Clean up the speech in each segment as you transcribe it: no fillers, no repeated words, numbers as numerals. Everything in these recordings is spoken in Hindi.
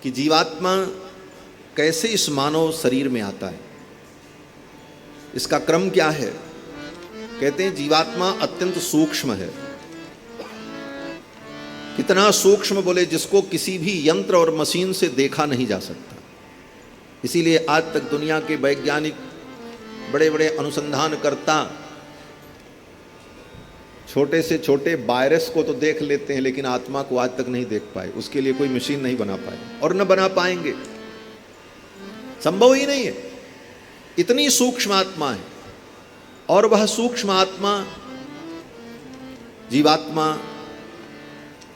कि जीवात्मा कैसे इस मानव शरीर में आता है, इसका क्रम क्या है। कहते हैं जीवात्मा अत्यंत सूक्ष्म है। कितना सूक्ष्म बोले, जिसको किसी भी यंत्र और मशीन से देखा नहीं जा सकता। इसीलिए आज तक दुनिया के वैज्ञानिक बड़े बड़े अनुसंधानकर्ता छोटे से छोटे वायरस को तो देख लेते हैं, लेकिन आत्मा को आज तक नहीं देख पाए। उसके लिए कोई मशीन नहीं बना पाए और न बना पाएंगे, संभव ही नहीं है। इतनी सूक्ष्म आत्मा है। और वह सूक्ष्म आत्मा जीवात्मा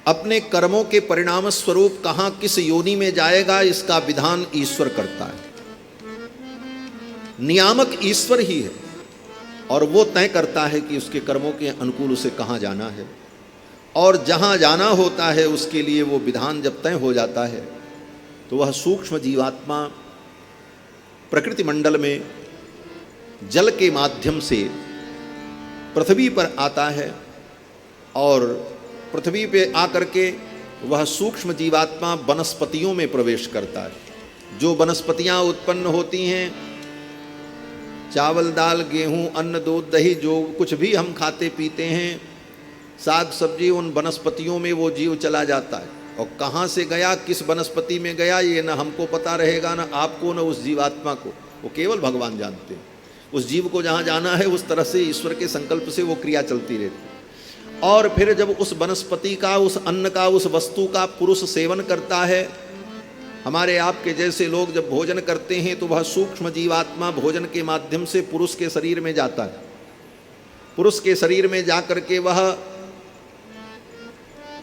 अपने कर्मों के परिणाम स्वरूप कहां किस योनि में जाएगा, इसका विधान ईश्वर करता है। नियामक ईश्वर ही है और वो तय करता है कि उसके कर्मों के अनुकूल उसे कहां जाना है। और जहां जाना होता है उसके लिए वो विधान जब तय हो जाता है तो वह सूक्ष्म जीवात्मा प्रकृति मंडल में जल के माध्यम से पृथ्वी पर आता है और पृथ्वी पे आकर के वह सूक्ष्म जीवात्मा वनस्पतियों में प्रवेश करता है। जो वनस्पतियां उत्पन्न होती हैं, चावल दाल गेहूं अन्न दूध दही जो कुछ भी हम खाते पीते हैं, साग सब्जी, उन वनस्पतियों में वो जीव चला जाता है। और कहाँ से गया, किस वनस्पति में गया, ये न हमको पता रहेगा, न आपको, न उस जीवात्मा को। वो केवल भगवान जानते हैं। उस जीव को जहाँ जाना है उस तरह से ईश्वर के संकल्प से वो क्रिया चलती रहती। और फिर जब उस वनस्पति का, उस अन्न का, उस वस्तु का पुरुष सेवन करता है, हमारे आपके जैसे लोग जब भोजन करते हैं तो वह सूक्ष्म जीवात्मा भोजन के माध्यम से पुरुष के शरीर में जाता है। पुरुष के शरीर में जाकर के वह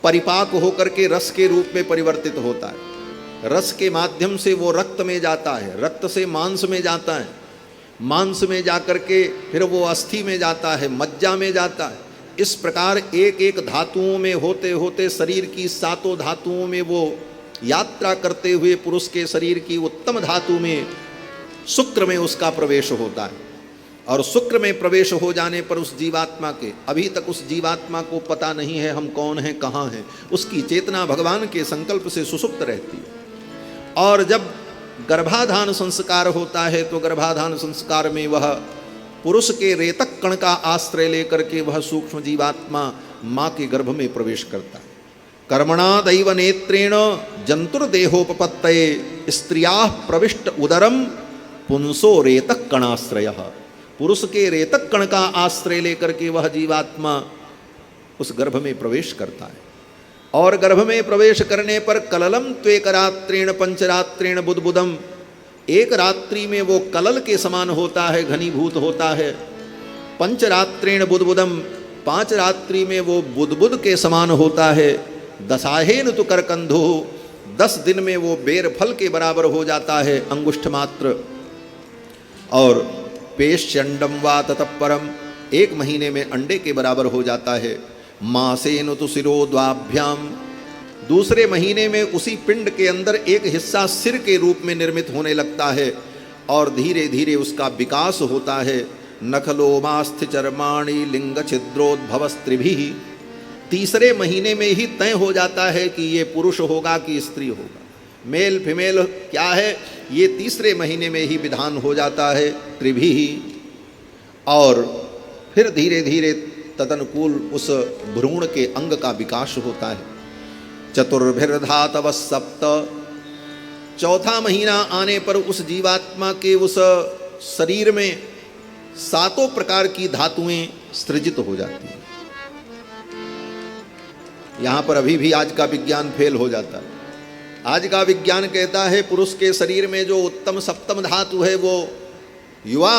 परिपाक होकर के रस के रूप में परिवर्तित होता है। रस के माध्यम से वो रक्त में जाता है, रक्त से मांस में जाता है, मांस में जाकर के फिर वो अस्थि में जाता है, मज्जा में जाता है। इस प्रकार एक एक धातुओं में होते होते शरीर की सातों धातुओं में वो यात्रा करते हुए पुरुष के शरीर की उत्तम धातु में शुक्र में उसका प्रवेश होता है। और शुक्र में प्रवेश हो जाने पर उस जीवात्मा के, अभी तक उस जीवात्मा को पता नहीं है हम कौन हैं, कहाँ हैं, उसकी चेतना भगवान के संकल्प से सुसुप्त रहती है। और जब गर्भाधान संस्कार होता है तो गर्भाधान संस्कार में वह पुरुष के रेतक कण का आश्रय लेकर के वह सूक्ष्म जीवात्मा माँ के गर्भ में प्रवेश करता है। कर्मणा दैव नेत्रेण जंतुर्देहोपपत्तये स्त्रियाः प्रविष्ट उदरम पुंसो रेतक कणाश्रयः। पुरुष के रेतक कण का आश्रय लेकर के वह जीवात्मा उस गर्भ में प्रवेश करता है। और गर्भ में प्रवेश करने पर कललम त्वेक रात्रेण पंचरात्रेण बुदबुदम, एक रात्रि में वो कलल के समान होता है, घनीभूत होता है। पंचरात्रेण बुदबुदम, 5 रात्रि में वो बुदबुद के समान होता है। दशाहेन तु करकंधो, 10 दिन में वो बेर फल के बराबर हो जाता है, अंगुष्ठ मात्र। और पेश्यंडम वा ततपरम, 1 महीने में अंडे के बराबर हो जाता है। मासेन तु शिरोद्वाभ्याम, दूसरे महीने में उसी पिंड के अंदर एक हिस्सा सिर के रूप में निर्मित होने लगता है और धीरे धीरे उसका विकास होता है। नखलोमास्थ चर्माणि लिंग छिद्रोद्भव स्त्रिभिः, तीसरे महीने में ही तय हो जाता है कि ये पुरुष होगा कि स्त्री होगा, मेल फीमेल क्या है, ये तीसरे महीने में ही विधान हो जाता है, त्रिभिः। और फिर धीरे धीरे तदनुकूल उस भ्रूण के अंग का विकास होता है। चतुर्भिर्धातव सप्त, चौथा महीना आने पर उस जीवात्मा के उस शरीर में 7 प्रकार की धातुएं सृजित हो जाती हैं। यहाँ पर अभी भी आज का विज्ञान फेल हो जाता है। आज का विज्ञान कहता है पुरुष के शरीर में जो उत्तम सप्तम धातु है वो युवा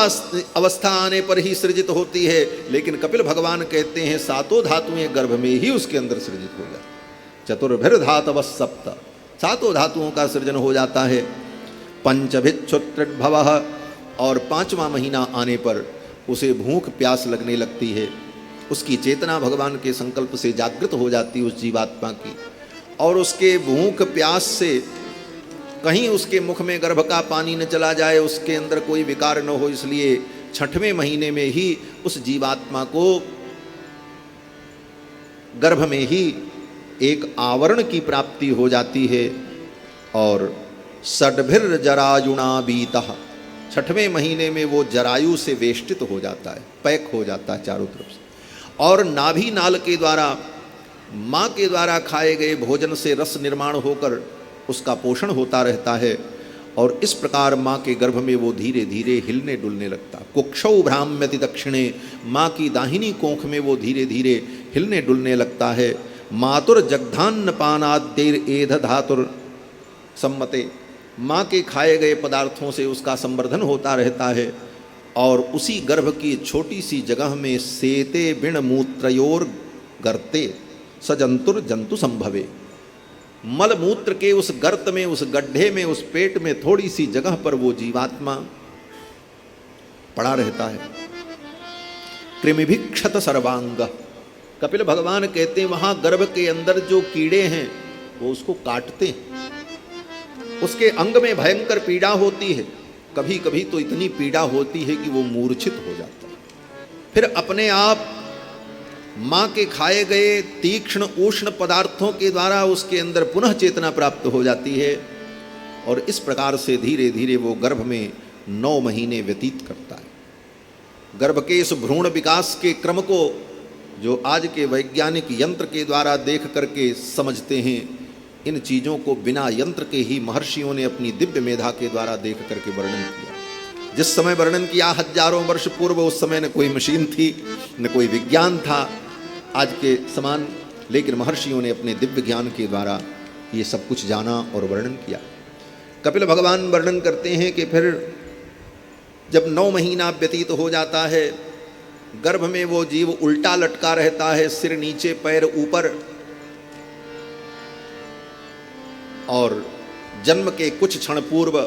अवस्था आने पर ही सृजित होती है, लेकिन कपिल भगवान कहते हैं 7 धातुएं गर्भ में ही उसके अंदर सृजित हो जाती। चतुर्भिर्धातव सप्त, 7 धातुओं का सृजन हो जाता है। पंचभिक्षुत्रिभवः, और 5वां महीना आने पर उसे भूख प्यास लगने लगती है। उसकी चेतना भगवान के संकल्प से जागृत हो जाती है उस जीवात्मा की, और उसके भूख प्यास से कहीं उसके मुख में गर्भ का पानी न चला जाए, उसके अंदर कोई विकार न हो, इसलिए 6वें महीने में ही उस जीवात्मा को गर्भ में ही एक आवरण की प्राप्ति हो जाती है। और षड्भिर जरायुणा बीतः, 6वें महीने में वो जरायु से वेष्टित हो जाता है, पैक हो जाता है चारों तरफ से। और नाभि नाल के द्वारा, माँ के द्वारा खाए गए भोजन से रस निर्माण होकर उसका पोषण होता रहता है। और इस प्रकार माँ के गर्भ में वो धीरे धीरे हिलने डुलने लगता। कुक्षौ भ्राम्यति दक्षिणे, माँ की दाहिनी कोंख में वो धीरे धीरे हिलने डुलने लगता है। मातुर जगधान्न पानाद्यैर एध धातुर सम्मते, माँ के खाए गए पदार्थों से उसका संवर्धन होता रहता है। और उसी गर्भ की छोटी सी जगह में सेते बिण मूत्रयोर गर्ते सजंतुर जंतु संभवे, मल मूत्र के उस गर्त में, उस गड्ढे में, उस पेट में थोड़ी सी जगह पर वो जीवात्मा पड़ा रहता है। कृमिभिक्षत सर्वांग, कपिल भगवान कहते हैं वहां गर्भ के अंदर जो कीड़े हैं वो उसको काटते हैं, उसके अंग में भयंकर पीड़ा होती है। कभी कभी तो इतनी पीड़ा होती है कि वो मूर्छित हो जाता है। फिर अपने आप माँ के खाए गए तीक्ष्ण उष्ण पदार्थों के द्वारा उसके अंदर पुनः चेतना प्राप्त हो जाती है। और इस प्रकार से धीरे धीरे वो गर्भ में 9 महीने व्यतीत करता है। गर्भ के इस भ्रूण विकास के क्रम को जो आज के वैज्ञानिक यंत्र के द्वारा देख करके समझते हैं, इन चीज़ों को बिना यंत्र के ही महर्षियों ने अपनी दिव्य मेधा के द्वारा देख करके वर्णन किया। जिस समय वर्णन किया हजारों वर्ष पूर्व, उस समय न कोई मशीन थी, न कोई विज्ञान था आज के समान, लेकिन महर्षियों ने अपने दिव्य ज्ञान के द्वारा ये सब कुछ जाना और वर्णन किया। कपिल भगवान वर्णन करते हैं कि फिर जब 9 महीना व्यतीत हो जाता है, गर्भ में वो जीव उल्टा लटका रहता है, सिर नीचे पैर ऊपर, और जन्म के कुछ क्षण पूर्व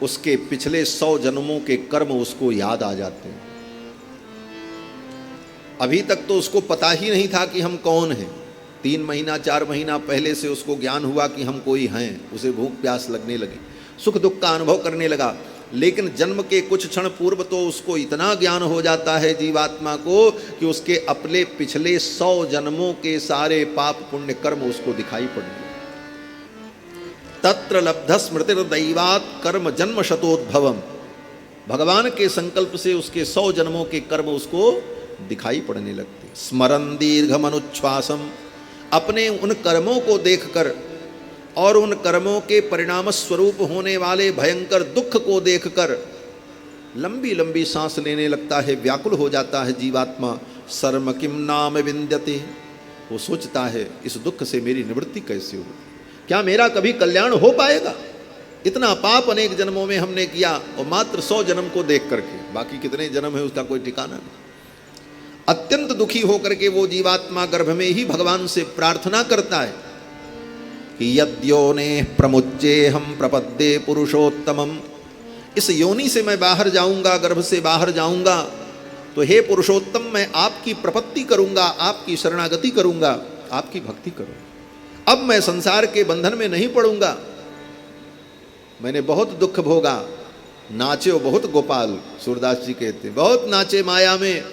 उसके पिछले 100 जन्मों के कर्म उसको याद आ जाते हैं। अभी तक तो उसको पता ही नहीं था कि हम कौन हैं। 3 महीना 4 महीना पहले से उसको ज्ञान हुआ कि हम कोई हैं, उसे भूख प्यास लगने लगी, सुख दुख का अनुभव करने लगा। लेकिन जन्म के कुछ क्षण पूर्व तो उसको इतना ज्ञान हो जाता है जीवात्मा को कि उसके अपने पिछले 100 जन्मों के सारे पाप पुण्य कर्म उसको दिखाई पड़ने लगे। तत्र लब्ध स्मृतिर्दैवात् कर्म जन्म शतोद्भवम, भगवान के संकल्प से उसके 100 जन्मों के कर्म उसको दिखाई पड़ने लगते। स्मरन दीर्घमनुच्छ्वासम, अपने उन कर्मों को देखकर और उन कर्मों के परिणाम स्वरूप होने वाले भयंकर दुख को देखकर लंबी लंबी सांस लेने लगता है, व्याकुल हो जाता है जीवात्मा। सर्म किम नाम विंद्यते, वो सोचता है इस दुख से मेरी निवृत्ति कैसे होगी, क्या मेरा कभी कल्याण हो पाएगा। इतना पाप अनेक जन्मों में हमने किया और मात्र 100 जन्म को देख करके, बाकी कितने जन्म है उसका कोई ठिकाना नहीं। अत्यंत दुखी होकर के वो जीवात्मा गर्भ में ही भगवान से प्रार्थना करता है कि यद्योने प्रमुच्चे हम प्रपद्ये पुरुषोत्तमम, इस योनि से मैं बाहर जाऊंगा, गर्भ से बाहर जाऊंगा तो हे पुरुषोत्तम मैं आपकी प्रपत्ति करूंगा, आपकी शरणागति करूंगा, आपकी भक्ति करूंगा। अब मैं संसार के बंधन में नहीं पड़ूंगा। मैंने बहुत दुख भोगा, नाचे बहुत गोपाल, सूरदास जी कहते बहुत नाचे माया में,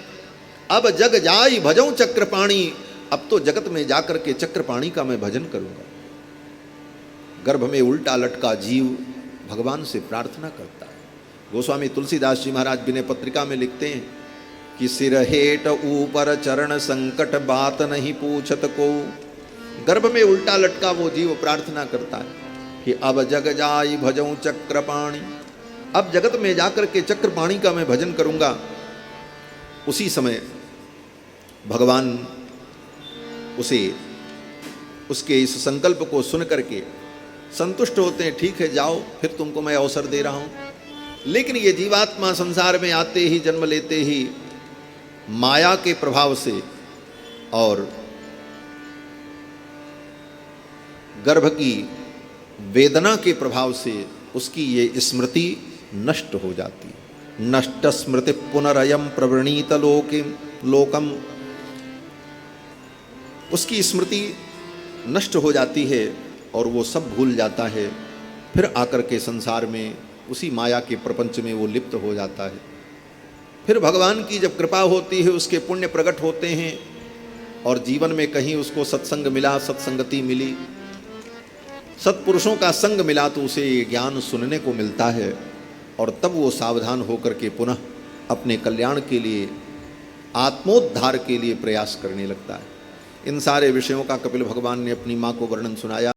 अब जग जाई भजऊं चक्रपाणी, अब तो जगत में जाकर के चक्रपाणी का मैं भजन करूंगा। गर्भ में उल्टा लटका जीव भगवान से प्रार्थना करता है। गोस्वामी तुलसीदास जी महाराज विनय पत्रिका में लिखते हैं कि सिर हेट ऊपर चरण संकट बात नहीं पूछत को, गर्भ में उल्टा लटका वो जीव प्रार्थना करता है कि अब जग जाई भजऊं चक्रपाणी, अब जगत में जाकर के चक्रपाणी का मैं भजन करूंगा। उसी समय भगवान उसे उसके इस संकल्प को सुन करके संतुष्ट होते हैं, ठीक है जाओ, फिर तुमको मैं अवसर दे रहा हूँ। लेकिन ये जीवात्मा संसार में आते ही, जन्म लेते ही माया के प्रभाव से और गर्भ की वेदना के प्रभाव से उसकी ये स्मृति नष्ट हो जाती है। नष्ट स्मृति पुनरयम प्रवृणीत लोकम, उसकी स्मृति नष्ट हो जाती है और वो सब भूल जाता है। फिर आकर के संसार में उसी माया के प्रपंच में वो लिप्त हो जाता है। फिर भगवान की जब कृपा होती है, उसके पुण्य प्रकट होते हैं और जीवन में कहीं उसको सत्संग मिला, सत्संगति मिली, सत्पुरुषों का संग मिला तो उसे ये ज्ञान सुनने को मिलता है और तब वो सावधान होकर के पुनः अपने कल्याण के लिए, आत्मोद्धार के लिए प्रयास करने लगता है। इन सारे विषयों का कपिल भगवान ने अपनी माँ को वर्णन सुनाया।